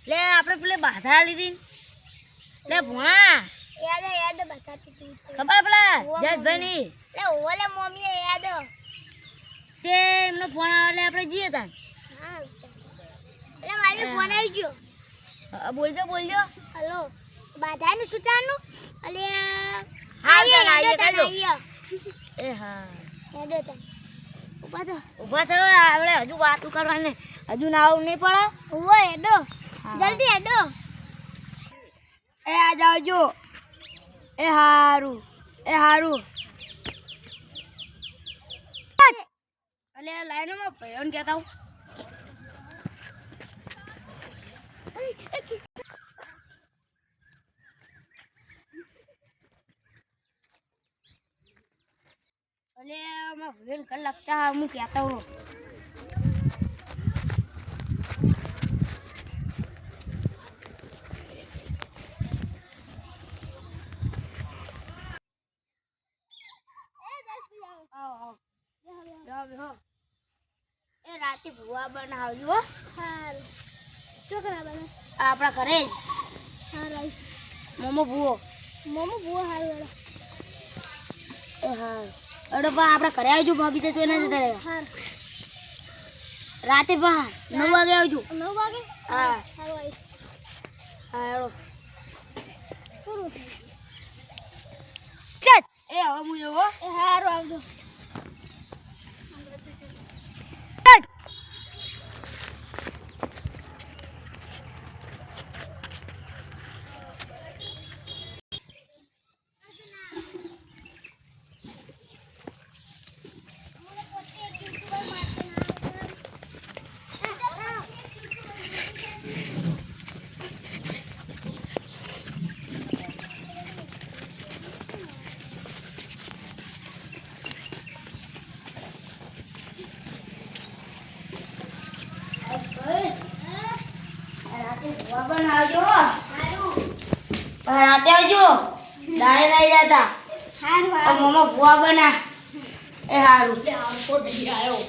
લે આપણે પેલે બાધા લીધી લે ભોણા યાદ બતાતી હતી ખબર પેલા જયભાઈ લે ઓલે મમ્મી યાદ તે એમનો ફોન આવે આપણે જઈએ તા હા એટલે મારી ફોન આવી ગયો બોલજો હલો બાધાનું સુતાનું અલે આવીએ એ હા હેડો તા ઉભા થયો આપણે હજુ વાતું કરવાની હજુ ના આવું નહીં પડે ઓય હેડો જલ્દી હેડો એ આ જાવજો એ હારું અલે લાઈનમાં ભયોન કહેતા હું अरे मैं भूल कर लगता है मुझे कहता हूँ ए राते बुआ बनावજો હા છોકરા બને આપણા ઘરે જ હા રાઈસ મોમો બુઓ હાલ એ હા અડો બા આપણા ઘરે આવજો ભાભી તો એને જતા રહેવા હા રાતે બા 9 વાગે આવજો 9 વાગે હા હાલ રાઈસ હા એડો પૂરું ચલ એ હવે હું જવો એ હારું આવજો રાતે આવજો દાડે નહીં જતા હારું મમ્મા ભૂવા બના એ હારું આવ્યો